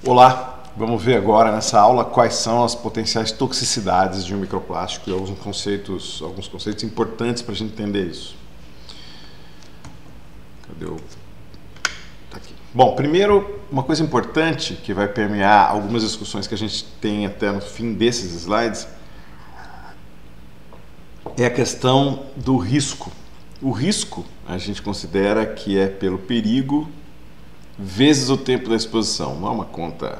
Olá, vamos ver agora nessa aula quais são as potenciais toxicidades de um microplástico e alguns conceitos importantes para a gente entender isso. Cadê o... Tá aqui. Bom, primeiro, uma coisa importante que vai permear algumas discussões que a gente tem até no fim desses slides é a questão do risco. O risco a gente considera que é pelo perigo vezes o tempo da exposição. Não é uma conta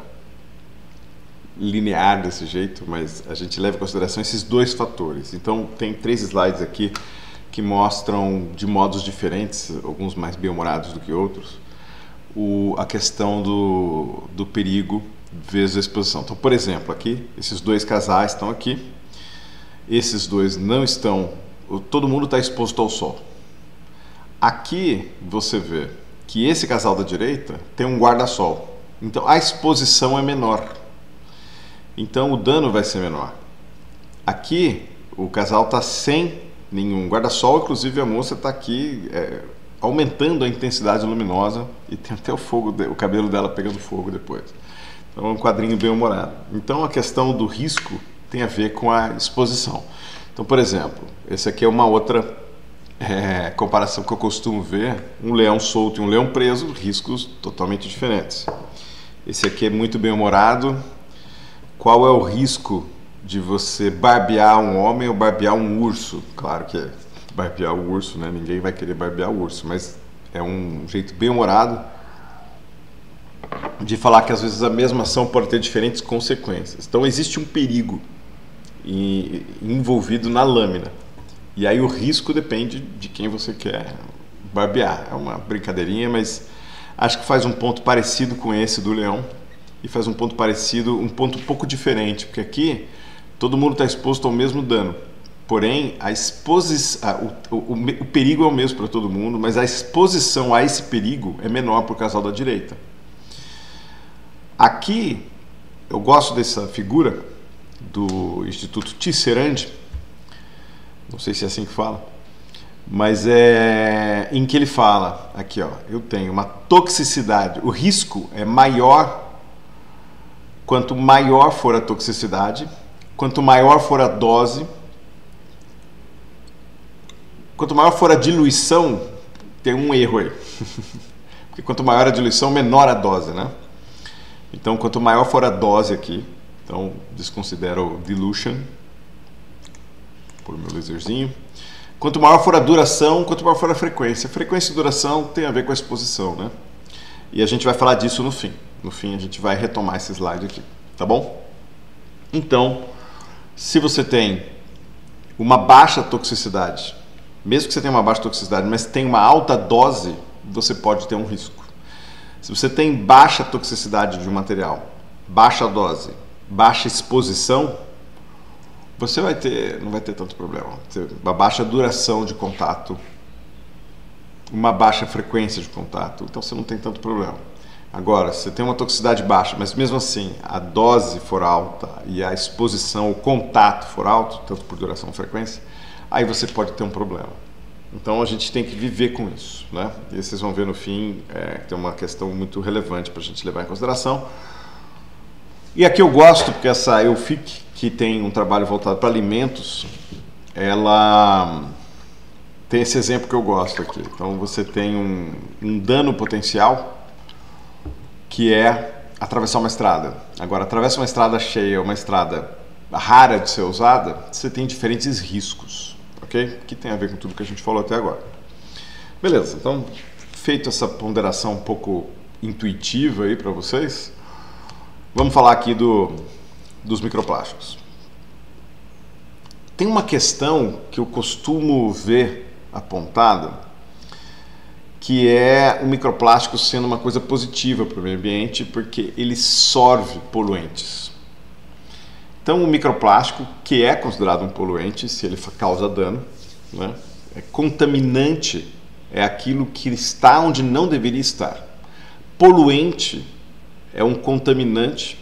linear desse jeito, mas a gente leva em consideração esses dois fatores. Então tem 3 slides aqui que mostram de modos diferentes, alguns mais bem-humorados do que outros, a questão do perigo vezes a exposição. Então, por exemplo, aqui, esses 2 casais estão aqui, esses 2 não estão, todo mundo está exposto ao sol. Aqui você vê que esse casal da direita tem um guarda-sol, então a exposição é menor, então o dano vai ser menor. Aqui o casal está sem nenhum guarda-sol, inclusive a moça está aqui aumentando a intensidade luminosa e tem até o cabelo dela pegando fogo depois. Então é um quadrinho bem humorado. Então a questão do risco tem a ver com a exposição. Então, por exemplo, esse aqui é uma outra comparação que eu costumo ver, um leão solto e um leão preso, riscos totalmente diferentes. Esse aqui é muito bem humorado. Qual é o risco de você barbear um homem ou barbear um urso? Claro que é barbear o urso, né? Ninguém vai querer barbear o urso, mas é um jeito bem humorado de falar que às vezes a mesma ação pode ter diferentes consequências. Então existe um perigo envolvido na lâmina. E aí o risco depende de quem você quer barbear. É uma brincadeirinha, mas acho que faz um ponto parecido com esse do leão e faz um ponto parecido, um ponto um pouco diferente, porque aqui todo mundo está exposto ao mesmo dano. Porém, o perigo é o mesmo para todo mundo, mas a exposição a esse perigo é menor para o casal da direita. Aqui, eu gosto dessa figura do Instituto Tisserand, não sei se é assim que fala, mas é em que ele fala, aqui ó, eu tenho uma toxicidade, o risco é maior quanto maior for a toxicidade, quanto maior for a dose, quanto maior for a diluição, tem um erro aí, porque quanto maior a diluição, menor a dose, né? Então, quanto maior for a dose aqui, então desconsidero dilution, por meu laserzinho. Quanto maior for a duração, quanto maior for a frequência. Frequência e duração tem a ver com a exposição, né? E a gente vai falar disso no fim. No fim a gente vai retomar esse slide aqui, tá bom? Então, se você tem uma baixa toxicidade, mesmo que você tenha uma baixa toxicidade, mas tem uma alta dose, você pode ter um risco. Se você tem baixa toxicidade de um material, baixa dose, baixa exposição, você não vai ter tanto problema. Uma baixa duração de contato, uma baixa frequência de contato, então você não tem tanto problema. Agora, se você tem uma toxicidade baixa, mas mesmo assim a dose for alta e a exposição, o contato for alto, tanto por duração ou frequência, aí você pode ter um problema. Então a gente tem que viver com isso, né? E vocês vão ver no fim, tem uma questão muito relevante para a gente levar em consideração. E aqui eu gosto, porque essa EUFIC, que tem um trabalho voltado para alimentos, ela tem esse exemplo que eu gosto aqui. Então você tem um dano potencial, que é atravessar uma estrada. Agora, atravessa uma estrada cheia, uma estrada rara de ser usada, você tem diferentes riscos, ok? Que tem a ver com tudo que a gente falou até agora. Beleza, então, feito essa ponderação um pouco intuitiva aí para vocês, vamos falar aqui dos microplásticos. Tem uma questão que eu costumo ver apontada, que é o microplástico sendo uma coisa positiva para o meio ambiente, porque ele sorve poluentes. Então o microplástico, que é considerado um poluente, se ele causa dano, né? Contaminante é aquilo que está onde não deveria estar. Poluente é um contaminante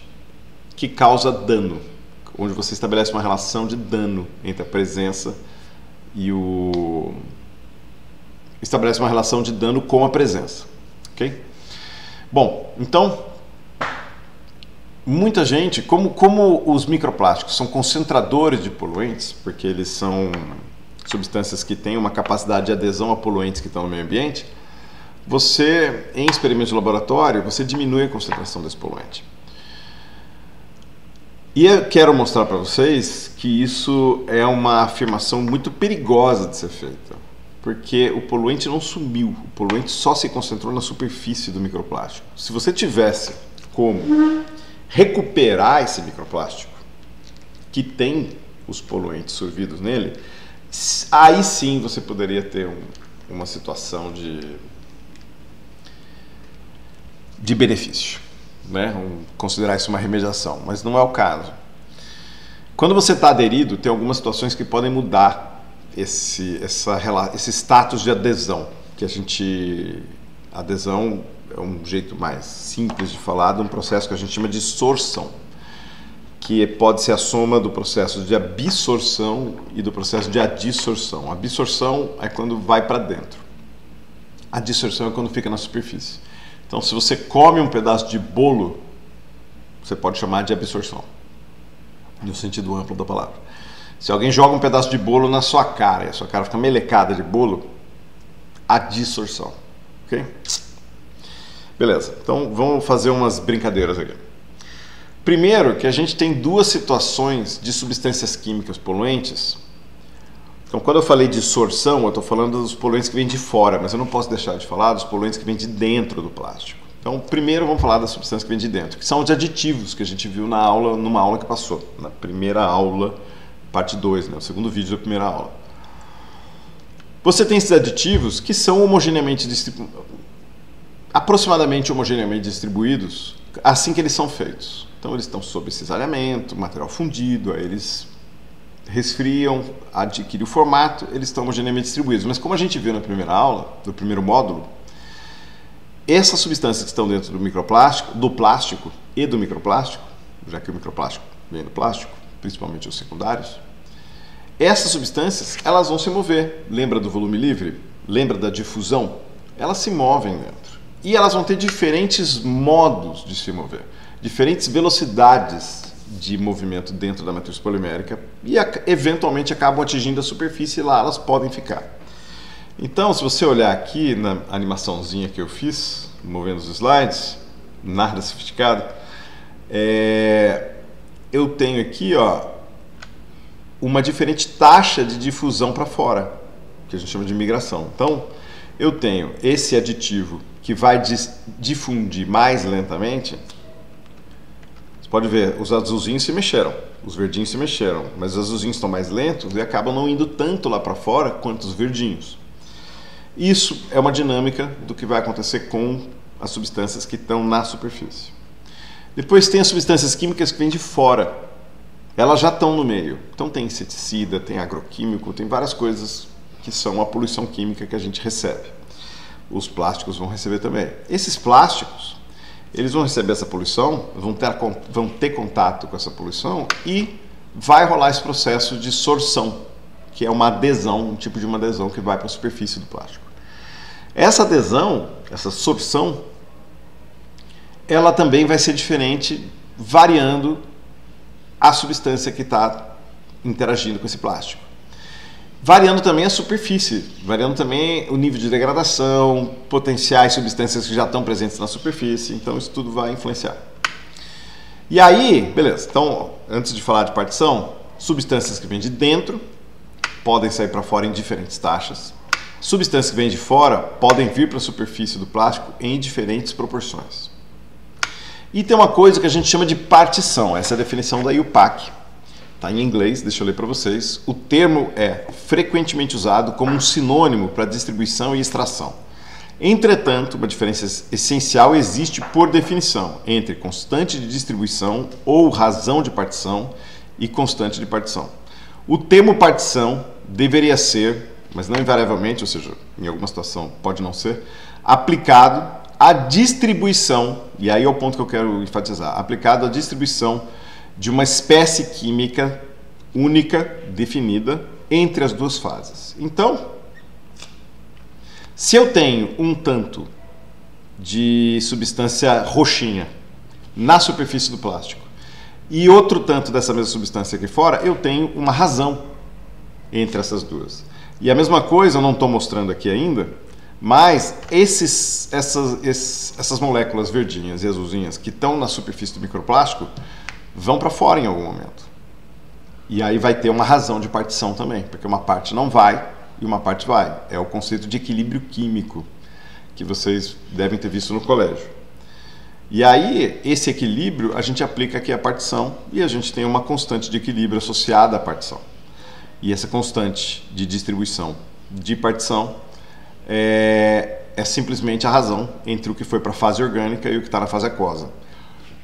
que causa dano, onde você estabelece uma relação de dano entre a presença e estabelece uma relação de dano com a presença, ok? Bom, então muita gente, como os microplásticos são concentradores de poluentes, porque eles são substâncias que têm uma capacidade de adesão a poluentes que estão no meio ambiente, você, em experimentos de laboratório, você diminui a concentração desse poluente. E eu quero mostrar para vocês que isso é uma afirmação muito perigosa de ser feita, porque o poluente não sumiu, o poluente só se concentrou na superfície do microplástico. Se você tivesse como recuperar esse microplástico, que tem os poluentes sorvidos nele, aí sim você poderia ter uma situação de benefício, né? Considerar isso uma remediação, mas não é o caso. Quando você está aderido, tem algumas situações que podem mudar esse status de adesão, adesão é um jeito mais simples de falar de um processo que a gente chama de sorção, que pode ser a soma do processo de absorção e do processo de adsorção. A absorção é quando vai para dentro. A adsorção é quando fica na superfície. Então, se você come um pedaço de bolo, você pode chamar de absorção, no sentido amplo da palavra. Se alguém joga um pedaço de bolo na sua cara e a sua cara fica melecada de bolo, adsorção. Ok? Beleza, então vamos fazer umas brincadeiras aqui. Primeiro, que a gente tem duas situações de substâncias químicas poluentes. Então, quando eu falei de sorção, eu estou falando dos poluentes que vêm de fora, mas eu não posso deixar de falar dos poluentes que vêm de dentro do plástico. Então, primeiro vamos falar das substâncias que vêm de dentro, que são os aditivos que a gente viu numa aula que passou, na primeira aula, parte 2, né, o segundo vídeo da primeira aula. Você tem esses aditivos que são aproximadamente homogeneamente distribuídos assim que eles são feitos. Então, eles estão sob cisalhamento, material fundido, aí eles resfriam, adquirem o formato, eles estão homogeneamente distribuídos. Mas como a gente viu na primeira aula, no primeiro módulo, essas substâncias que estão dentro do microplástico, do plástico e do microplástico, já que o microplástico vem do plástico, principalmente os secundários, essas substâncias, elas vão se mover. Lembra do volume livre? Lembra da difusão? Elas se movem dentro. E elas vão ter diferentes modos de se mover, diferentes velocidades de movimento dentro da matriz polimérica e eventualmente acabam atingindo a superfície e lá elas podem ficar. Então, se você olhar aqui na animaçãozinha que eu fiz, movendo os slides, nada sofisticado, eu tenho aqui uma diferente taxa de difusão para fora, que a gente chama de migração. Então, eu tenho esse aditivo que vai difundir mais lentamente. Você pode ver, os azulzinhos se mexeram, os verdinhos se mexeram, mas os azulzinhos estão mais lentos e acabam não indo tanto lá para fora quanto os verdinhos. Isso é uma dinâmica do que vai acontecer com as substâncias que estão na superfície. Depois tem as substâncias químicas que vêm de fora. Elas já estão no meio. Então tem inseticida, tem agroquímico, tem várias coisas que são a poluição química que a gente recebe. Os plásticos vão receber também. Esses plásticos, eles vão receber essa poluição, vão ter contato com essa poluição e vai rolar esse processo de sorção, que é uma adesão, um tipo de uma adesão que vai para a superfície do plástico. Essa adesão, essa sorção, ela também vai ser diferente variando a substância que está interagindo com esse plástico. Variando também a superfície, variando também o nível de degradação, potenciais substâncias que já estão presentes na superfície, então isso tudo vai influenciar. E aí, beleza, então antes de falar de partição, substâncias que vêm de dentro podem sair para fora em diferentes taxas, substâncias que vêm de fora podem vir para a superfície do plástico em diferentes proporções. E tem uma coisa que a gente chama de partição, essa é a definição da IUPAC. Está em inglês, deixa eu ler para vocês. O termo é frequentemente usado como um sinônimo para distribuição e extração. Entretanto, uma diferença essencial existe por definição entre constante de distribuição ou razão de partição e constante de partição. O termo partição deveria ser, mas não invariavelmente, ou seja, em alguma situação pode não ser, aplicado à distribuição, e aí é o ponto que eu quero enfatizar, aplicado à distribuição de uma espécie química única, definida, entre as duas fases. Então, se eu tenho um tanto de substância roxinha na superfície do plástico, e outro tanto dessa mesma substância aqui fora, eu tenho uma razão entre essas duas. E a mesma coisa, eu não estou mostrando aqui ainda, mas essas moléculas verdinhas e azulzinhas que estão na superfície do microplástico vão para fora em algum momento. E aí vai ter uma razão de partição também, porque uma parte não vai e uma parte vai. É o conceito de equilíbrio químico que vocês devem ter visto no colégio. E aí, esse equilíbrio a gente aplica aqui a partição e a gente tem uma constante de equilíbrio associada à partição. E essa constante de distribuição de partição é simplesmente a razão entre o que foi para a fase orgânica e o que está na fase aquosa.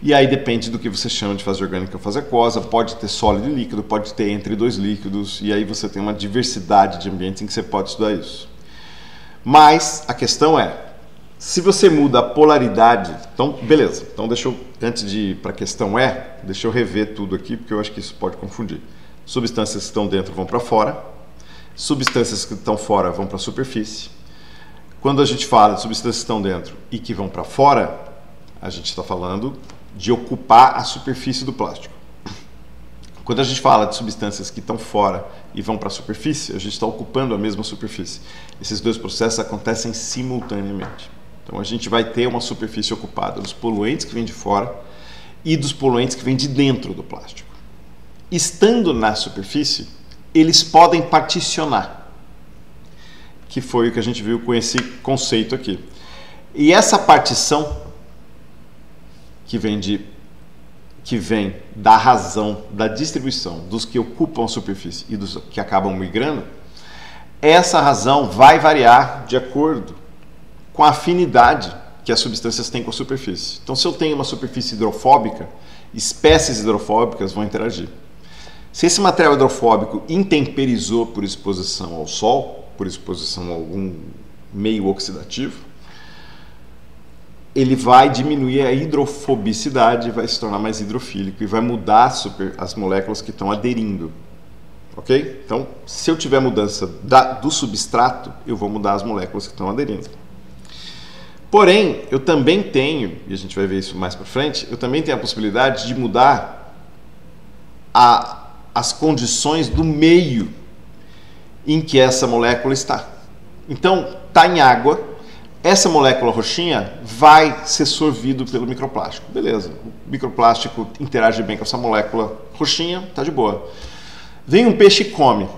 E aí depende do que você chama de fase orgânica ou fase aquosa, pode ter sólido e líquido, pode ter entre dois líquidos, e aí você tem uma diversidade de ambientes em que você pode estudar isso. Mas a questão é, se você muda a polaridade, então beleza, então deixa eu, antes de ir para a questão deixa eu rever tudo aqui, porque eu acho que isso pode confundir. Substâncias que estão dentro vão para fora, substâncias que estão fora vão para a superfície. Quando a gente fala de substâncias que estão dentro e que vão para fora, a gente está falando de ocupar a superfície do plástico. Quando a gente fala de substâncias que estão fora e vão para a superfície, a gente está ocupando a mesma superfície. Esses dois processos acontecem simultaneamente. Então a gente vai ter uma superfície ocupada dos poluentes que vêm de fora e dos poluentes que vêm de dentro do plástico. Estando na superfície, eles podem particionar, que foi o que a gente viu com esse conceito aqui. E essa partição que vem da razão da distribuição dos que ocupam a superfície e dos que acabam migrando, essa razão vai variar de acordo com a afinidade que as substâncias têm com a superfície. Então, se eu tenho uma superfície hidrofóbica, espécies hidrofóbicas vão interagir. Se esse material hidrofóbico intemperizou por exposição ao sol, por exposição a algum meio oxidativo, ele vai diminuir a hidrofobicidade, vai se tornar mais hidrofílico e vai mudar as moléculas que estão aderindo. Ok? Então, se eu tiver mudança do substrato, eu vou mudar as moléculas que estão aderindo. Porém, eu também tenho, e a gente vai ver isso mais para frente, eu também tenho a possibilidade de mudar as condições do meio em que essa molécula está. Então, está em água, essa molécula roxinha vai ser sorvido pelo microplástico. Beleza, o microplástico interage bem com essa molécula roxinha, está de boa. Vem um peixe e come,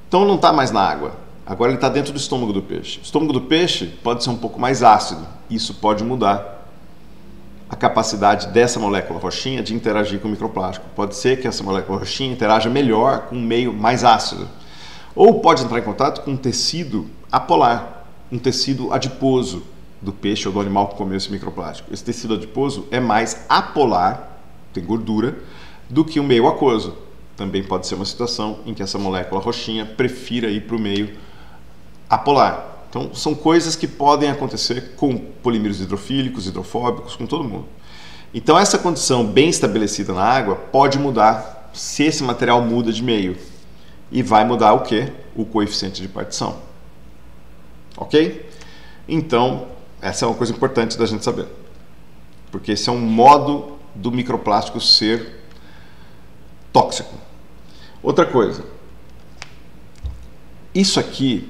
então não está mais na água. Agora ele está dentro do estômago do peixe. O estômago do peixe pode ser um pouco mais ácido. Isso pode mudar a capacidade dessa molécula roxinha de interagir com o microplástico. Pode ser que essa molécula roxinha interaja melhor com um meio mais ácido. Ou pode entrar em contato com um tecido apolar, um tecido adiposo do peixe ou do animal que comeu esse microplástico. Esse tecido adiposo é mais apolar, tem gordura, do que o meio aquoso. Também pode ser uma situação em que essa molécula roxinha prefira ir para o meio apolar. Então, são coisas que podem acontecer com polímeros hidrofílicos, hidrofóbicos, com todo mundo. Então, essa condição bem estabelecida na água pode mudar se esse material muda de meio. E vai mudar o quê? O coeficiente de partição. Ok? Então, essa é uma coisa importante da gente saber. Porque esse é um modo do microplástico ser tóxico. Outra coisa. Isso aqui,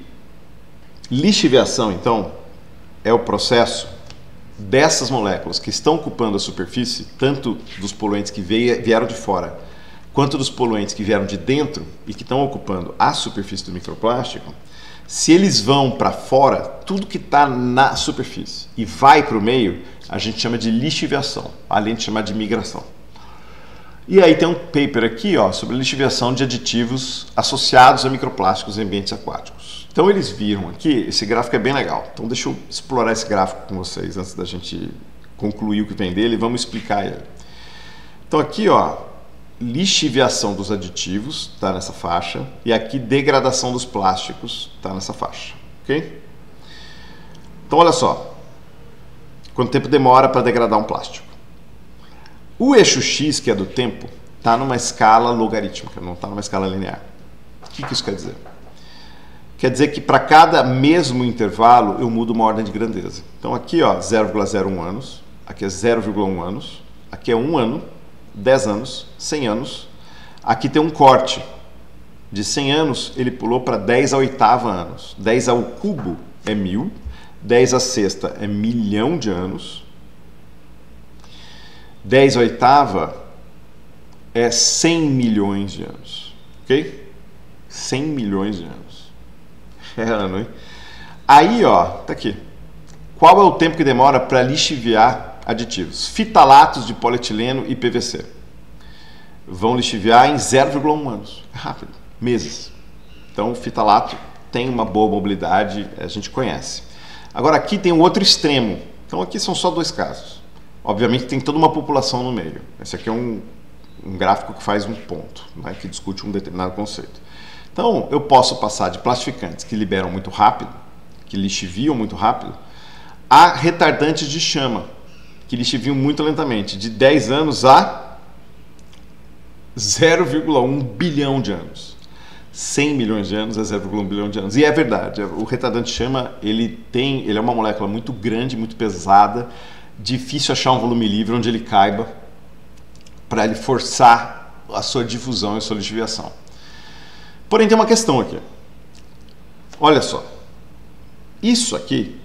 lixiviação, então, é o processo dessas moléculas que estão ocupando a superfície, tanto dos poluentes que vieram de fora, quanto dos poluentes que vieram de dentro e que estão ocupando a superfície do microplástico. Se eles vão para fora, tudo que está na superfície e vai para o meio, a gente chama de lixiviação, além de chamar de migração. E aí tem um paper aqui sobre lixiviação de aditivos associados a microplásticos em ambientes aquáticos. Então eles viram aqui, esse gráfico é bem legal. Então deixa eu explorar esse gráfico com vocês antes da gente concluir o que vem dele e vamos explicar ele. Então aqui, lixiviação dos aditivos, está nessa faixa, e aqui degradação dos plásticos, está nessa faixa, ok? Então olha só, quanto tempo demora para degradar um plástico. O eixo X, que é do tempo, está numa escala logarítmica, não está numa escala linear. O que isso quer dizer? Quer dizer que para cada mesmo intervalo eu mudo uma ordem de grandeza. Então aqui 0,01 anos, aqui é 0,1 anos, Aqui é 1 ano, 10 anos, 100 anos. Aqui tem um corte. De 100 anos, ele pulou para 10 a oitava anos. 10 ao cubo é 1000. 10 a sexta é 1.000.000 de anos. 10 a oitava é 100 milhões de anos. Ok? 100 milhões de anos. É ano, hein? Aí, ó, tá aqui. Qual é o tempo que demora para lixiviar aditivos? Fitalatos de polietileno e PVC. Vão lixiviar em 0,1 anos. É rápido. Meses. Então, o fitalato tem uma boa mobilidade, a gente conhece. Agora, aqui tem um outro extremo. Então, aqui são só 2 casos. Obviamente, tem toda uma população no meio. Esse aqui é um gráfico que faz um ponto, né, que discute um determinado conceito. Então, eu posso passar de plastificantes que liberam muito rápido, que lixiviam muito rápido, a retardantes de chama, que lixiviam muito lentamente, de 10 anos a 0,1 bilhão de anos. 100 milhões de anos a 0,1 bilhão de anos. E é verdade, o retardante de chama, ele é uma molécula muito grande, muito pesada, difícil achar um volume livre onde ele caiba para ele forçar a sua difusão e a sua lixiviação. Porém, tem uma questão aqui. Olha só. Isso aqui,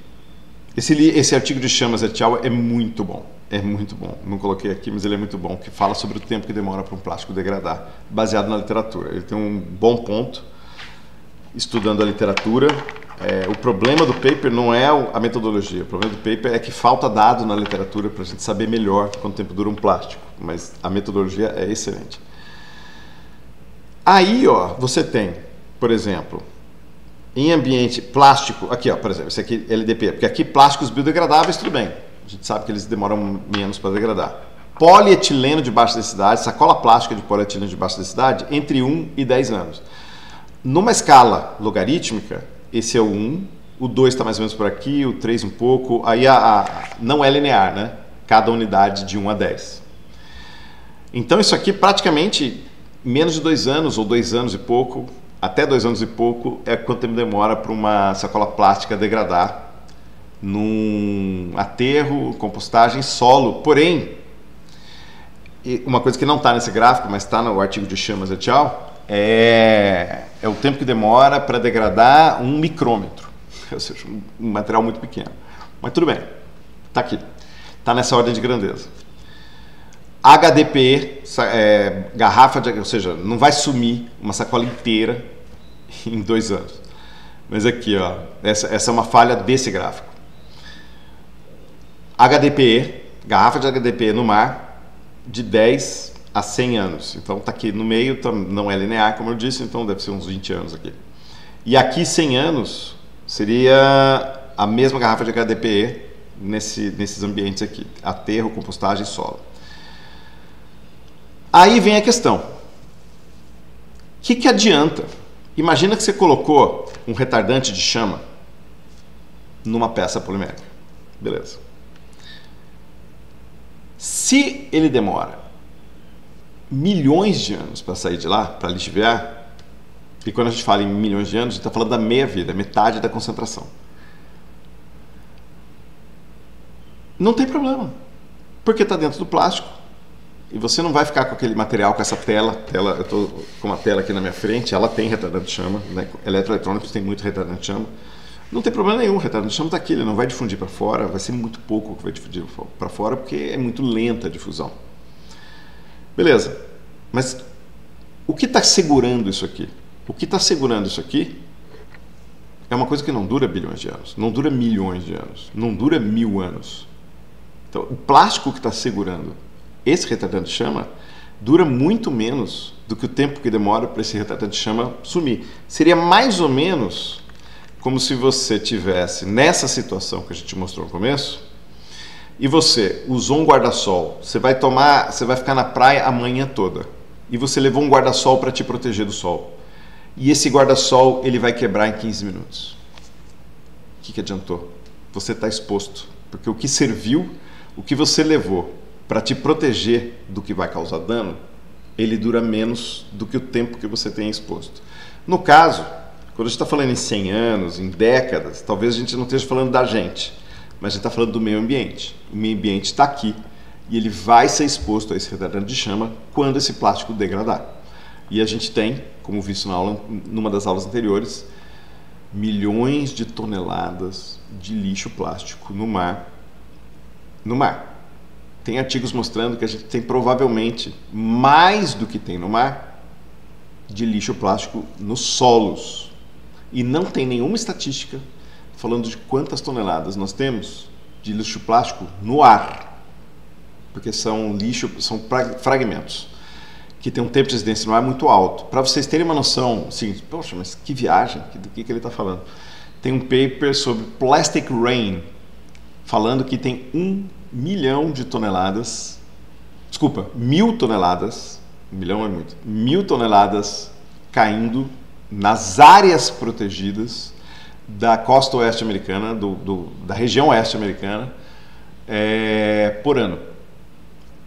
esse artigo de Chamas et al. É muito bom. É muito bom. Não coloquei aqui, mas ele é muito bom, que fala sobre o tempo que demora para um plástico degradar, baseado na literatura. Ele tem um bom ponto, estudando a literatura. O problema do paper não é a metodologia, o problema do paper é que falta dado na literatura para a gente saber melhor quanto tempo dura um plástico, mas a metodologia é excelente. Aí, ó, você tem, por exemplo, em ambiente plástico, aqui, ó, por exemplo, esse aqui é LDPE, porque aqui plásticos biodegradáveis, tudo bem. A gente sabe que eles demoram menos para degradar. Polietileno de baixa densidade, sacola plástica de polietileno de baixa densidade, entre 1 e 10 anos. Numa escala logarítmica, esse é o 1, o 2 está mais ou menos por aqui, o 3 um pouco, aí não é linear, né? Cada unidade de 1 a 10. Então isso aqui praticamente menos de 2 anos, ou 2 anos e pouco, até 2 anos e pouco, é quanto tempo demora para uma sacola plástica degradar num aterro, compostagem, solo. Porém, uma coisa que não está nesse gráfico, mas está no artigo de Chamas et al., é o tempo que demora para degradar 1 micrômetro, ou seja, um material muito pequeno. Mas tudo bem, está aqui, está nessa ordem de grandeza. HDPE, garrafa de, ou seja, não vai sumir uma sacola inteira em 2 anos. Mas aqui, ó, essa é uma falha desse gráfico. HDPE, garrafa de HDPE no mar, de 10 a 100 anos. Então está aqui no meio, não é linear, como eu disse, então deve ser uns 20 anos aqui. E aqui 100 anos seria a mesma garrafa de HDPE nesses ambientes aqui, aterro, compostagem e solo. Aí vem a questão. O que adianta? Imagina que você colocou um retardante de chama numa peça polimérica. Beleza. Se ele demora milhões de anos para sair de lá, para lixiviar, e quando a gente fala em milhões de anos, a gente está falando da meia-vida, metade da concentração. Não tem problema, porque está dentro do plástico. E você não vai ficar com aquele material, com essa tela. Eu estou com uma tela aqui na minha frente, ela tem retardante de chama, né? Eletroeletrônicos tem muito retardante de chama. Não tem problema nenhum, o retardante de chama está aqui, ele não vai difundir para fora, vai ser muito pouco que vai difundir para fora, porque é muito lenta a difusão. Beleza, mas o que está segurando isso aqui? O que está segurando isso aqui é uma coisa que não dura bilhões de anos, não dura milhões de anos, não dura 1000 anos. Então, o plástico que está segurando esse retardante de chama dura muito menos do que o tempo que demora para esse retardante de chama sumir. Seria mais ou menos como se você tivesse nessa situação que a gente mostrou no começo e você usou um guarda-sol. Você vai ficar na praia a manhã toda e você levou um guarda-sol para te proteger do sol. E esse guarda-sol ele vai quebrar em 15 minutos. O que adiantou? Você está exposto, porque o que serviu, o que você levou para te proteger do que vai causar dano, ele dura menos do que o tempo que você tem exposto. No caso, quando a gente está falando em 100 anos, em décadas, talvez a gente não esteja falando da gente, mas a gente está falando do meio ambiente. O meio ambiente está aqui e ele vai ser exposto a esse retardante de chama quando esse plástico degradar. E a gente tem, como visto na aula, numa das aulas anteriores, milhões de toneladas de lixo plástico no mar. Tem artigos mostrando que a gente tem provavelmente mais do que tem no mar de lixo plástico nos solos. E não tem nenhuma estatística falando de quantas toneladas nós temos de lixo plástico no ar. Porque são fragmentos que tem um tempo de residência no ar muito alto. Para vocês terem uma noção, assim, poxa, mas que viagem, do que ele está falando? Tem um paper sobre Plastic Rain, falando que tem 1 milhão de toneladas, 1.000 toneladas, 1 milhão é muito, 1.000 toneladas caindo nas áreas protegidas da costa oeste americana, da região oeste americana, por ano.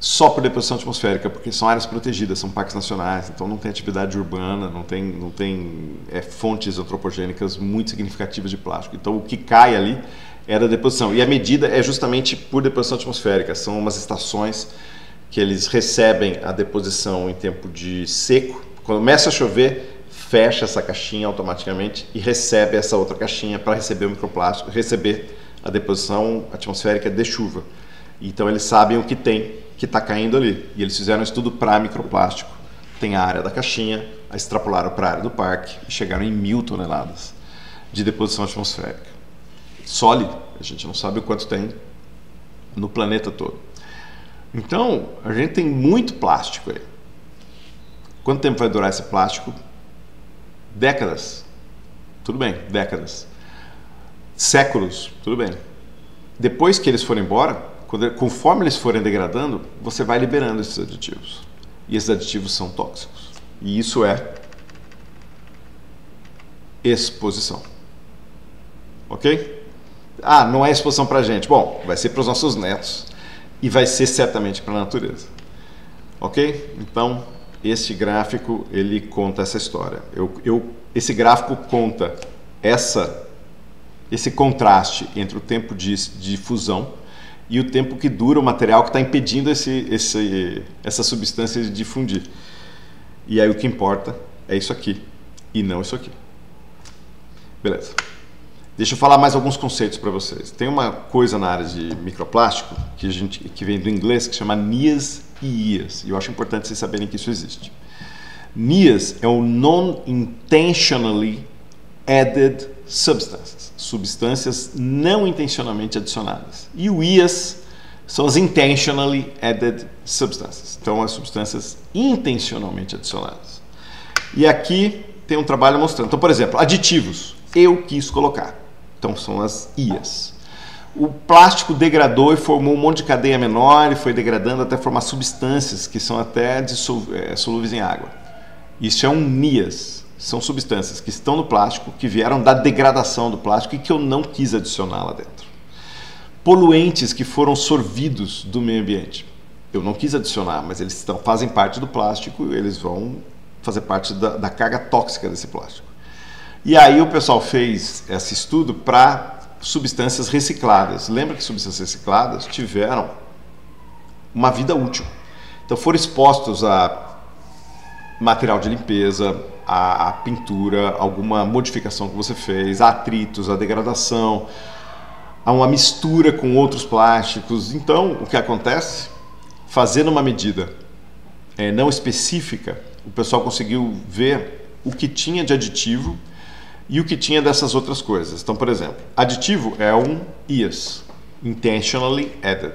Só por deposição atmosférica, porque são áreas protegidas, são parques nacionais, então não tem atividade urbana, não tem fontes antropogênicas muito significativas de plástico. Então o que cai ali é da deposição. E a medida é justamente por deposição atmosférica. São umas estações que eles recebem a deposição em tempo de seco. Quando começa a chover, fecha essa caixinha automaticamente e recebe essa outra caixinha para receber o microplástico, receber a deposição atmosférica de chuva. Então eles sabem o que tem, que está caindo ali. E eles fizeram um estudo para microplástico. Tem a área da caixinha, extrapolaram para a área do parque e chegaram em 1.000 toneladas de deposição atmosférica. Sólido, a gente não sabe o quanto tem no planeta todo. Então, a gente tem muito plástico aí. Quanto tempo vai durar esse plástico? Décadas. Tudo bem, décadas. Séculos, tudo bem. Depois que eles forem embora, conforme eles forem degradando, você vai liberando esses aditivos. E esses aditivos são tóxicos. E isso é exposição. Ok? Ah, não é exposição para a gente. Bom, vai ser para os nossos netos e vai ser certamente para a natureza. Ok? Então, este gráfico, ele conta essa história. Esse gráfico conta esse contraste entre o tempo de fusão e o tempo que dura o material que está impedindo essa substância de difundir. E aí o que importa é isso aqui e não isso aqui. Beleza. Deixa eu falar mais alguns conceitos para vocês. Tem uma coisa na área de microplástico que vem do inglês que chama NIAS e IAS. E eu acho importante vocês saberem que isso existe. NIAS é o Non-Intentionally Added Substances. Substâncias não intencionalmente adicionadas. E o IAS são as Intentionally Added Substances. Então, as substâncias intencionalmente adicionadas. E aqui tem um trabalho mostrando. Então, por exemplo, aditivos. Eu quis colocar. Então, são as IAS. O plástico degradou e formou um monte de cadeia menor e foi degradando até formar substâncias que são até solúveis em água. Isso é um NIAS. São substâncias que estão no plástico, que vieram da degradação do plástico e que eu não quis adicionar lá dentro. Poluentes que foram sorvidos do meio ambiente. Eu não quis adicionar, mas eles fazem parte do plástico e eles vão fazer parte da carga tóxica desse plástico. E aí o pessoal fez esse estudo para substâncias recicladas. Lembra que substâncias recicladas tiveram uma vida útil. Então foram expostos a material de limpeza, a pintura, alguma modificação que você fez, a atritos, a degradação, a uma mistura com outros plásticos. Então, o que acontece? Fazendo uma medida não específica, o pessoal conseguiu ver o que tinha de aditivo e o que tinha dessas outras coisas. Então, por exemplo, aditivo é um IAS, Intentionally Added.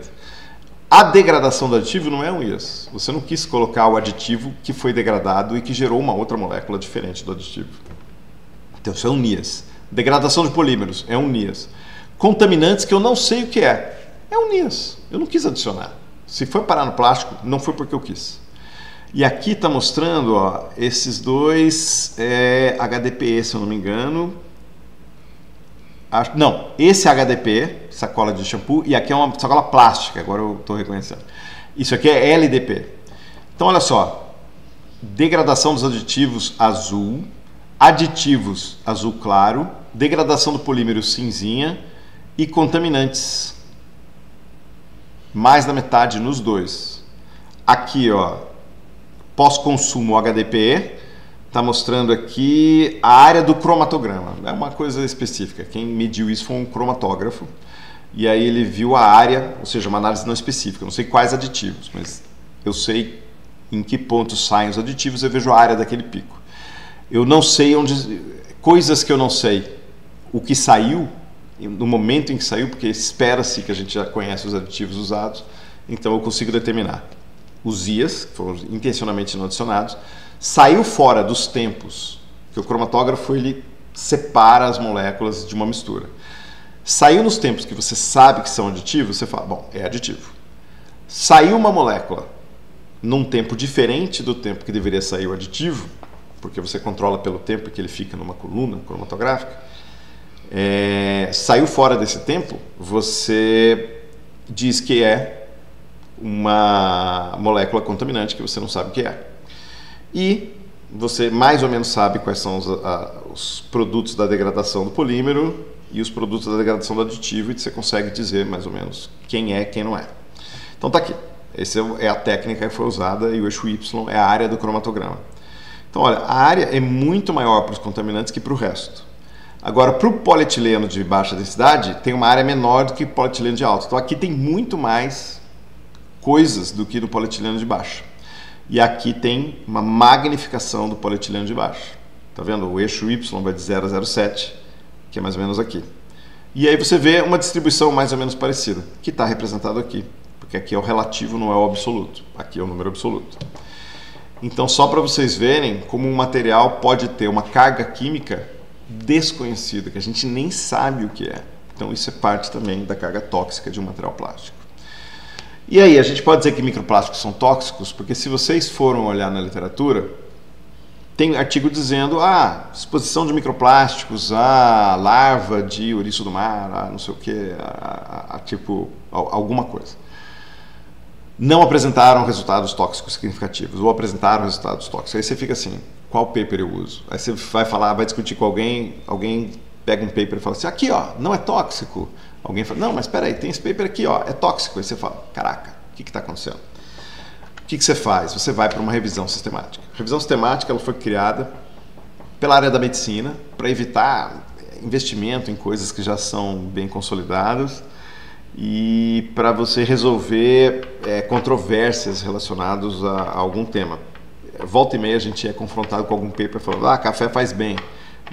A degradação do aditivo não é um IAS. Você não quis colocar o aditivo que foi degradado e que gerou uma outra molécula diferente do aditivo. Então, isso é um NIAS. Degradação de polímeros é um NIAS. Contaminantes que eu não sei o que é um NIAS. Eu não quis adicionar. Se foi parar no plástico, não foi porque eu quis. E aqui está mostrando esses dois HDPE, se eu não me engano. Não, esse é HDPE, sacola de shampoo, e aqui é uma sacola plástica, agora eu estou reconhecendo. Isso aqui é LDP. Então, olha só, degradação dos aditivos azul, aditivos azul claro, degradação do polímero cinzinha e contaminantes mais da metade nos dois. Aqui, ó, pós-consumo HDPE, está mostrando aqui a área do cromatograma. É uma coisa específica. Quem mediu isso foi um cromatógrafo. E aí ele viu a área, ou seja, uma análise não específica. Eu não sei quais aditivos, mas eu sei em que pontos saem os aditivos, eu vejo a área daquele pico. Eu não sei onde... Coisas que eu não sei. O que saiu, no momento em que saiu, porque espera-se que a gente já conhece os aditivos usados, então eu consigo determinar. Os IAs, que foram intencionalmente não adicionados, saiu fora dos tempos, que o cromatógrafo ele separa as moléculas de uma mistura. Saiu nos tempos que você sabe que são aditivos, você fala, bom, é aditivo. Saiu uma molécula num tempo diferente do tempo que deveria sair o aditivo, porque você controla pelo tempo que ele fica numa coluna cromatográfica, saiu fora desse tempo, você diz que é uma molécula contaminante que você não sabe o que é. E você mais ou menos sabe quais são os produtos da degradação do polímero e os produtos da degradação do aditivo, e você consegue dizer mais ou menos quem é e quem não é. Então tá aqui. Essa é a técnica que foi usada e o eixo Y é a área do cromatograma. Então olha, a área é muito maior para os contaminantes que para o resto. Agora, para o polietileno de baixa densidade, tem uma área menor do que o polietileno de alta. Então aqui tem muito mais coisas do que no polietileno de baixa. E aqui tem uma magnificação do polietileno de baixo. Tá vendo? O eixo Y vai de 0 a 0,7, que é mais ou menos aqui. E aí você vê uma distribuição mais ou menos parecida, que está representado aqui. Porque aqui é o relativo, não é o absoluto. Aqui é o número absoluto. Então, só para vocês verem como um material pode ter uma carga química desconhecida, que a gente nem sabe o que é. Então, isso é parte também da carga tóxica de um material plástico. E aí, a gente pode dizer que microplásticos são tóxicos, porque se vocês foram olhar na literatura, tem artigo dizendo, exposição de microplásticos a larva de ouriço do mar, não sei o que, tipo, alguma coisa. Não apresentaram resultados tóxicos significativos, ou apresentaram resultados tóxicos. Aí você fica assim, qual paper eu uso? Aí você vai falar, vai discutir com alguém pega um paper e fala assim, aqui ó, não é tóxico. Alguém fala, não, mas espera aí, tem esse paper aqui, ó, é tóxico. Aí você fala, caraca, o que está acontecendo? O que você faz? Você vai para uma revisão sistemática. A revisão sistemática ela foi criada pela área da medicina para evitar investimento em coisas que já são bem consolidadas e para você resolver controvérsias relacionadas a algum tema. Volta e meia a gente é confrontado com algum paper falando, café faz bem,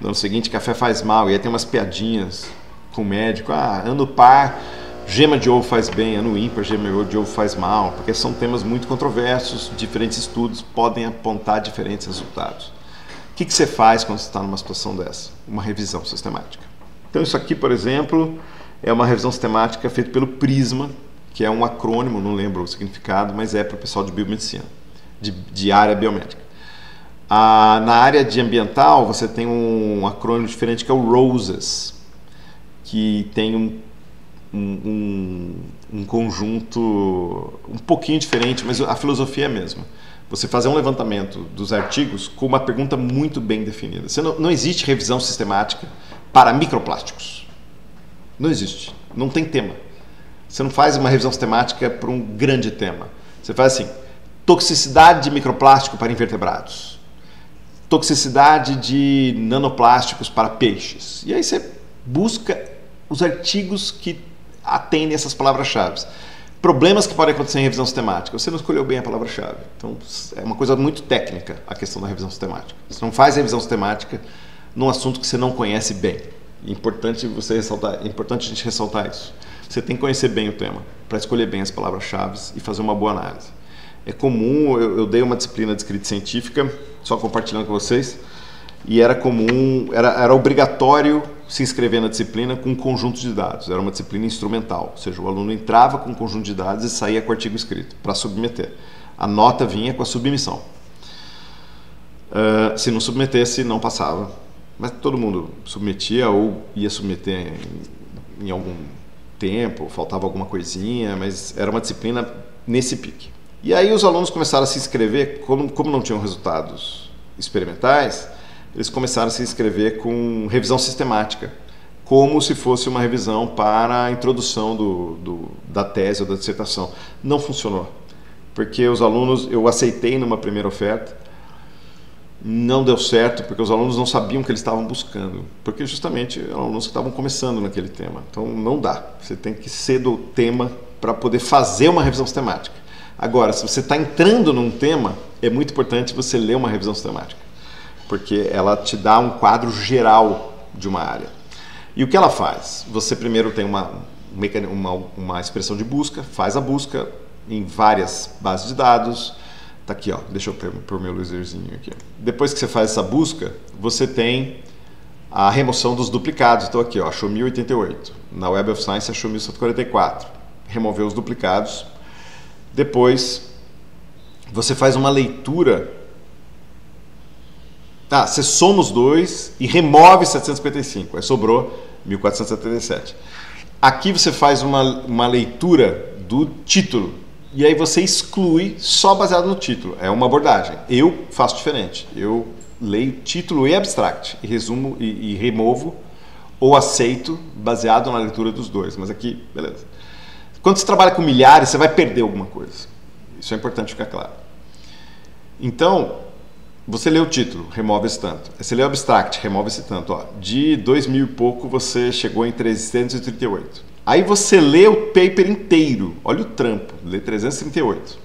no ano seguinte café faz mal, e aí tem umas piadinhas com o médico, ano par, gema de ovo faz bem, ano ímpar, gema de ovo faz mal, porque são temas muito controversos, diferentes estudos podem apontar diferentes resultados. O que você faz quando você está numa situação dessa? Uma revisão sistemática. Então isso aqui, por exemplo, é uma revisão sistemática feita pelo PRISMA, que é um acrônimo, não lembro o significado, mas é para o pessoal de biomedicina, de área biomédica. Na área de ambiental, você tem um acrônimo diferente que é o ROSES, que tem um conjunto um pouquinho diferente, mas a filosofia é a mesma. Você fazer um levantamento dos artigos com uma pergunta muito bem definida. Não existe revisão sistemática para microplásticos. Não existe. Não tem tema. Você não faz uma revisão sistemática para um grande tema. Você faz assim, toxicidade de microplástico para invertebrados. Toxicidade de nanoplásticos para peixes. E aí você busca os artigos que atendem essas palavras-chave. Problemas que podem acontecer em revisão sistemática. Você não escolheu bem a palavra-chave. Então, é uma coisa muito técnica a questão da revisão sistemática. Você não faz revisão sistemática num assunto que você não conhece bem. É importante a gente ressaltar isso. Você tem que conhecer bem o tema para escolher bem as palavras-chave e fazer uma boa análise. É comum, eu dei uma disciplina de escrita científica, só compartilhando com vocês, e era comum, era obrigatório se inscrever na disciplina com um conjunto de dados. Era uma disciplina instrumental, ou seja, o aluno entrava com um conjunto de dados e saía com o artigo escrito para submeter. A nota vinha com a submissão. Se não submetesse, não passava. Mas todo mundo submetia ou ia submeter em algum tempo, faltava alguma coisinha, mas era uma disciplina nesse pique. E aí os alunos começaram a se inscrever, como não tinham resultados experimentais, eles começaram a se inscrever com revisão sistemática, como se fosse uma revisão para a introdução da tese ou da dissertação. Não funcionou, porque os alunos, eu aceitei numa primeira oferta, não deu certo, porque os alunos não sabiam o que eles estavam buscando, porque justamente eram alunos que estavam começando naquele tema. Então não dá, você tem que ser do tema para poder fazer uma revisão sistemática. Agora, se você está entrando num tema, é muito importante você ler uma revisão sistemática, porque ela te dá um quadro geral de uma área. E o que ela faz? Você primeiro tem uma expressão de busca, faz a busca em várias bases de dados. Tá aqui, ó, deixa eu pôr meu laserzinho aqui. Depois que você faz essa busca, você tem a remoção dos duplicados. Então aqui, ó, achou 1088. Na Web of Science achou 1144. Removeu os duplicados. Depois você faz uma leitura. Você soma os dois e remove 755. Aí sobrou 1477. Aqui você faz uma leitura do título. E aí você exclui só baseado no título. É uma abordagem. Eu faço diferente. Eu leio título e abstract e resumo e removo ou aceito baseado na leitura dos dois. Mas aqui, beleza. Quando você trabalha com milhares, você vai perder alguma coisa. Isso é importante ficar claro. Então, você lê o título, remove esse tanto. Você lê o abstract, remove esse tanto. Ó, de 2000 e pouco, você chegou em 338. Aí você lê o paper inteiro. Olha o trampo, lê 338.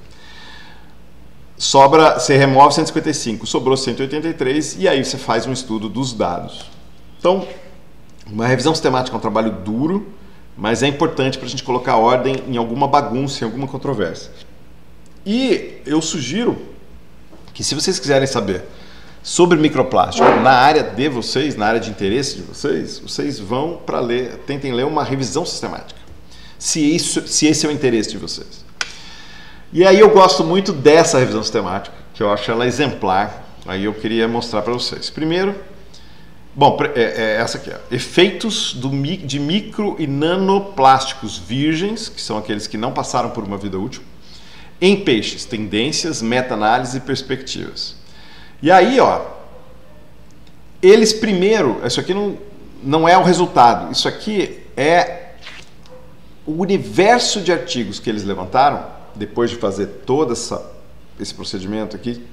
Sobra, você remove 155, sobrou 183 e aí você faz um estudo dos dados. Então, uma revisão sistemática é um trabalho duro, mas é importante para a gente colocar ordem em alguma bagunça, em alguma controvérsia. E eu sugiro que, se vocês quiserem saber sobre microplástico na área de vocês, na área de interesse de vocês, vocês vão para ler, tentem ler uma revisão sistemática, se esse é o interesse de vocês. E aí eu gosto muito dessa revisão sistemática, que eu acho ela exemplar, aí eu queria mostrar para vocês. Primeiro, bom, essa aqui, ó, efeitos de micro e nanoplásticos virgens, que são aqueles que não passaram por uma vida útil, em peixes, tendências, meta-análise e perspectivas. E aí, ó, eles primeiro, isso aqui não é o resultado, isso aqui é o universo de artigos que eles levantaram, depois de fazer todo esse procedimento aqui,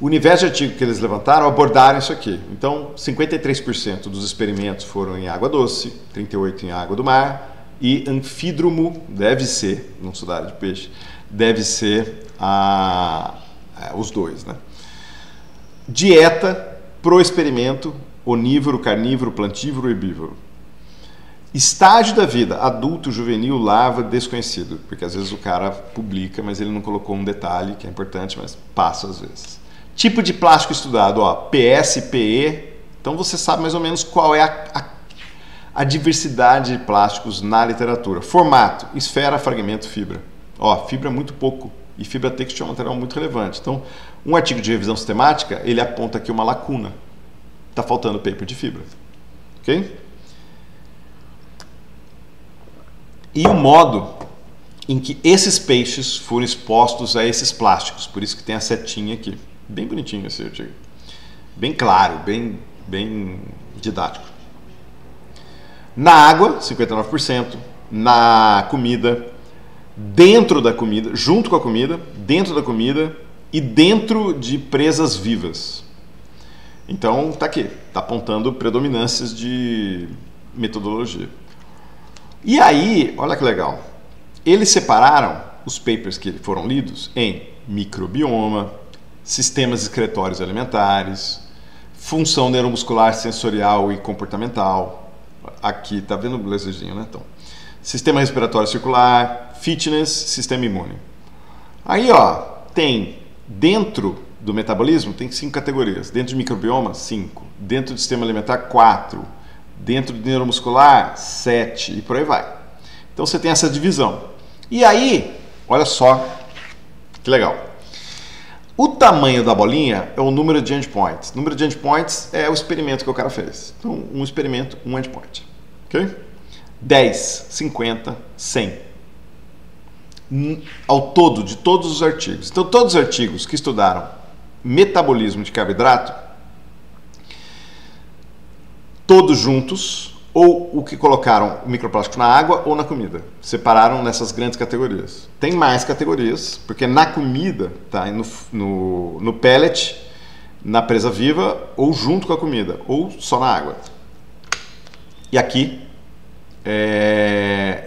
o universo de artigos que eles levantaram abordaram isso aqui. Então, 53% dos experimentos foram em água doce, 38% em água do mar, e anfídromo, deve ser, não sou da área de peixe, deve ser os dois, né? Dieta pro experimento, onívoro, carnívoro, plantívoro e herbívoro. Estágio da vida, adulto, juvenil, larva, desconhecido. Porque às vezes o cara publica, mas ele não colocou um detalhe que é importante, mas passa às vezes. Tipo de plástico estudado, ó, PS, PE. Então você sabe mais ou menos qual é a diversidade de plásticos na literatura. Formato, esfera, fragmento, fibra. Ó, fibra é muito pouco. E fibra têxtil é um material muito relevante. Então, um artigo de revisão sistemática, ele aponta aqui uma lacuna. Está faltando paper de fibra. Ok? E o modo em que esses peixes foram expostos a esses plásticos. Por isso que tem a setinha aqui. Bem bonitinho esse artigo. Bem claro, bem didático. Na água, 59%. Na comida, dentro da comida, junto com a comida, dentro da comida e dentro de presas vivas. Então, tá aqui, tá apontando predominâncias de metodologia. E aí, olha que legal, eles separaram os papers que foram lidos em microbioma, sistemas excretórios alimentares, função neuromuscular, sensorial e comportamental. Aqui, tá vendo o laserzinho, né? Então, sistema respiratório circular, fitness, sistema imune. Aí, ó, tem dentro do metabolismo, tem 5 categorias. Dentro de microbioma, 5. Dentro do sistema alimentar, 4. Dentro do neuromuscular, 7. E por aí vai. Então você tem essa divisão. E aí, olha só que legal. O tamanho da bolinha é o número de endpoints. O número de endpoints é o experimento que o cara fez. Então, um experimento, um endpoint. Ok? 10, 50, 100. Ao todo, de todos os artigos. Então, todos os artigos que estudaram metabolismo de carboidrato, todos juntos, ou o que colocaram o microplástico na água ou na comida. Separaram nessas grandes categorias. Tem mais categorias, porque na comida, tá? No pellet, na presa viva, ou junto com a comida, ou só na água. E aqui,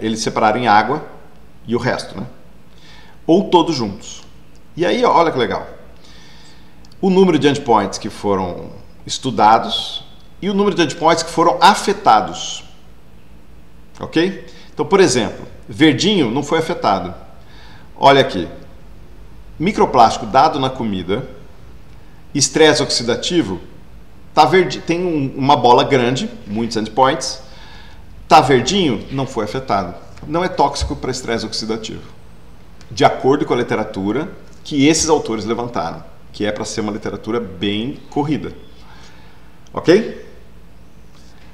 eles separaram em água e o resto, né? Ou todos juntos. E aí, olha que legal. O número de endpoints que foram estudados e o número de endpoints que foram afetados. Ok? Então, por exemplo, verdinho não foi afetado. Olha aqui. Microplástico dado na comida, estresse oxidativo, tá verde, tem uma bola grande, muitos endpoints. Tá verdinho, não foi afetado. Não é tóxico para estresse oxidativo. De acordo com a literatura que esses autores levantaram, que é para ser uma literatura bem corrida. Ok?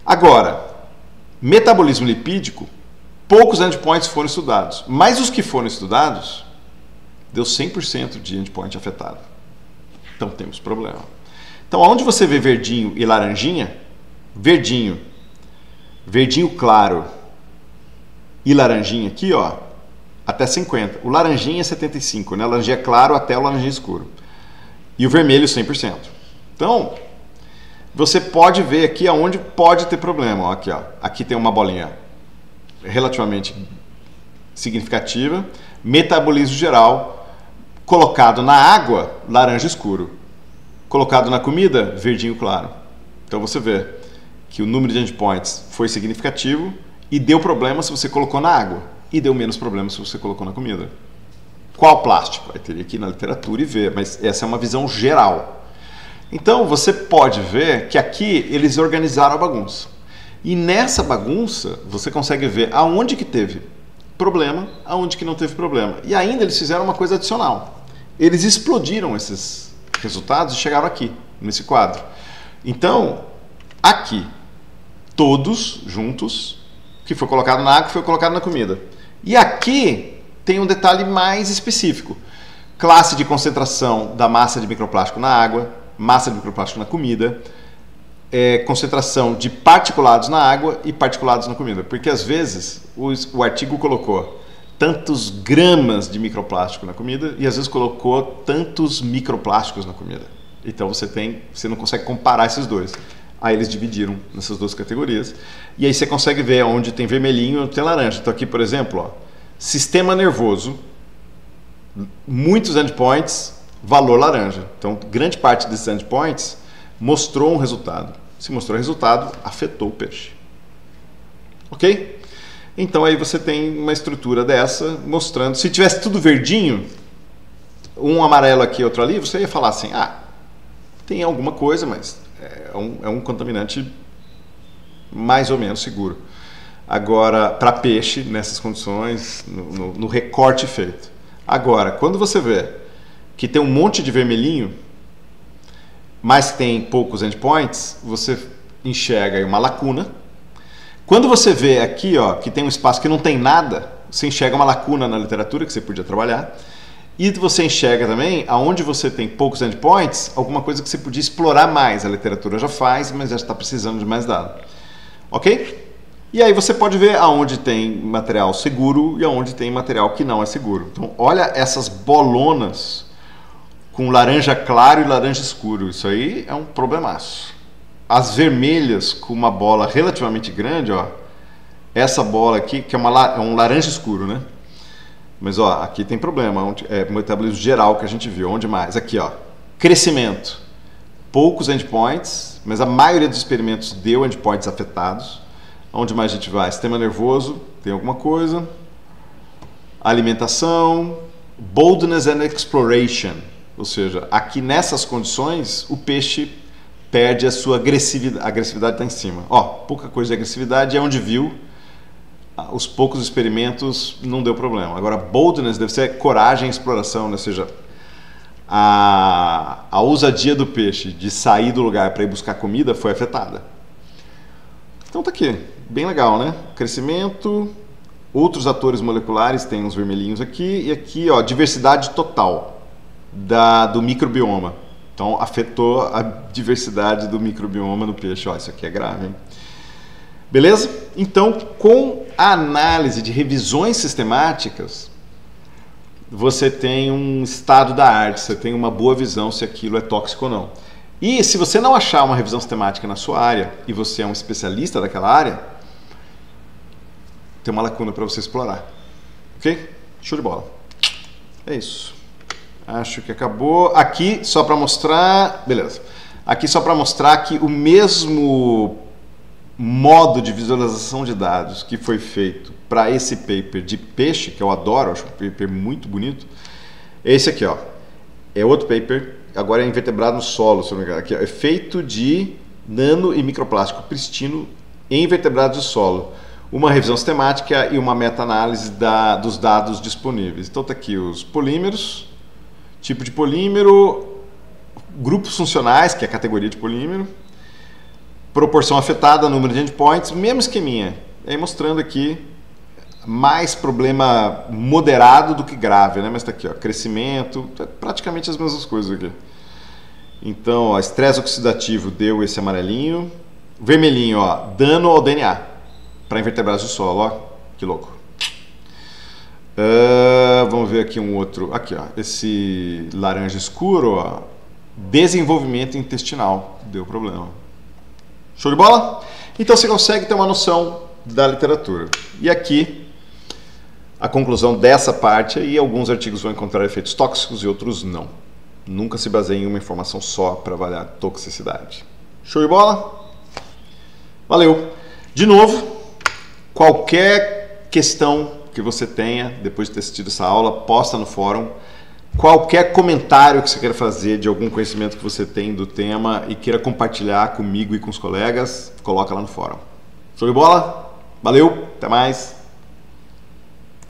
Agora, metabolismo lipídico, poucos endpoints foram estudados, mas os que foram estudados, deu 100% de endpoint afetado. Então temos problema. Então, onde você vê verdinho e laranjinha, verdinho claro e laranjinha aqui, ó, até 50. O laranjinha é 75, né? Laranjinha claro até o laranjinha escuro. E o vermelho 100%. Então, você pode ver aqui aonde pode ter problema. Ó, aqui, ó. Aqui tem uma bolinha relativamente significativa. Metabolismo geral. Colocado na água, laranja escuro. Colocado na comida, verdinho claro. Então você vê que o número de endpoints foi significativo e deu problema se você colocou na água. E deu menos problema se você colocou na comida. Qual plástico? Aí teria que ir na literatura e ver, mas essa é uma visão geral. Então, você pode ver que aqui eles organizaram a bagunça. E nessa bagunça, você consegue ver aonde que teve problema, aonde que não teve problema. E ainda eles fizeram uma coisa adicional. Eles explodiram esses resultados e chegaram aqui, nesse quadro. Então, aqui, todos juntos, que foi colocado na água, foi colocado na comida. E aqui tem um detalhe mais específico. Classe de concentração da massa de microplástico na água, massa de microplástico na comida, concentração de particulados na água e particulados na comida. Porque às vezes o artigo colocou tantos gramas de microplástico na comida e às vezes colocou tantos microplásticos na comida. Então você não consegue comparar esses dois. Aí eles dividiram nessas duas categorias. E aí você consegue ver onde tem vermelhinho e onde tem laranja. Então aqui, por exemplo, ó, sistema nervoso, muitos endpoints, valor laranja. Então, grande parte desses endpoints mostrou um resultado. Se mostrou resultado, afetou o peixe. Ok? Então, aí você tem uma estrutura dessa mostrando. Se tivesse tudo verdinho, um amarelo aqui, outro ali, você ia falar assim, tem alguma coisa, mas é um contaminante mais ou menos seguro. Agora, para peixe, nessas condições, no recorte feito. Agora, quando você vê que tem um monte de vermelhinho, mas tem poucos endpoints, você enxerga aí uma lacuna. Quando você vê aqui, ó, que tem um espaço que não tem nada, você enxerga uma lacuna na literatura que você podia trabalhar. E você enxerga também, aonde você tem poucos endpoints, alguma coisa que você podia explorar mais. A literatura já faz, mas já está precisando de mais dado. Ok? E aí você pode ver aonde tem material seguro e aonde tem material que não é seguro. Então, olha essas bolonas com laranja claro e laranja escuro. Isso aí é um problemaço. As vermelhas com uma bola relativamente grande, ó. Essa bola aqui, que é um laranja escuro, né? Mas, ó, aqui tem problema. É o metabolismo geral que a gente viu. Onde mais? Aqui, ó. Crescimento. Poucos endpoints, mas a maioria dos experimentos deu endpoints afetados. Onde mais a gente vai? Sistema nervoso, tem alguma coisa. Alimentação. Boldness and exploration. Ou seja, aqui nessas condições, o peixe perde a sua agressividade. A agressividade está em cima. Ó, pouca coisa de agressividade é onde viu. Os poucos experimentos não deu problema. Agora, boldness deve ser coragem e exploração, né? Ou seja, a ousadia do peixe de sair do lugar para ir buscar comida foi afetada. Então tá aqui, bem legal, né? Crescimento, outros atores moleculares, tem uns vermelhinhos aqui, e aqui, ó, diversidade total do microbioma. Então afetou a diversidade do microbioma no peixe. Ó, isso aqui é grave, hein? Beleza? Então, com a análise de revisões sistemáticas, você tem um estado da arte, você tem uma boa visão se aquilo é tóxico ou não. E se você não achar uma revisão sistemática na sua área e você é um especialista daquela área, tem uma lacuna para você explorar. Ok? Show de bola. É isso. Acho que acabou. Aqui só para mostrar... Beleza. Aqui só para mostrar que o mesmo modo de visualização de dados que foi feito para esse paper de peixe, que eu adoro, acho um paper muito bonito. Esse aqui, ó, é outro paper, agora é invertebrado no solo, se não me engano. Aqui, ó, efeito de nano e microplástico pristino em invertebrados do solo. Uma revisão sistemática e uma meta-análise dos dados disponíveis. Então tá aqui os polímeros, tipo de polímero, grupos funcionais, que é a categoria de polímero, proporção afetada, número de endpoints, mesmo esqueminha. Aí mostrando aqui mais problema moderado do que grave, né? Mas tá aqui, ó, crescimento, praticamente as mesmas coisas aqui. Então, ó, estresse oxidativo deu esse amarelinho. Vermelhinho, ó, dano ao DNA para invertebrados do solo, ó, que louco. Vamos ver aqui um outro, aqui, ó, esse laranja escuro, ó, desenvolvimento intestinal, deu problema. Show de bola? Então você consegue ter uma noção da literatura. E aqui, a conclusão dessa parte aí, alguns artigos vão encontrar efeitos tóxicos e outros não. Nunca se baseie em uma informação só para avaliar toxicidade. Show de bola? Valeu! De novo, qualquer questão que você tenha depois de ter assistido essa aula, posta no fórum. Qualquer comentário que você queira fazer de algum conhecimento que você tem do tema e queira compartilhar comigo e com os colegas, coloca lá no fórum. Show de bola? Valeu, até mais!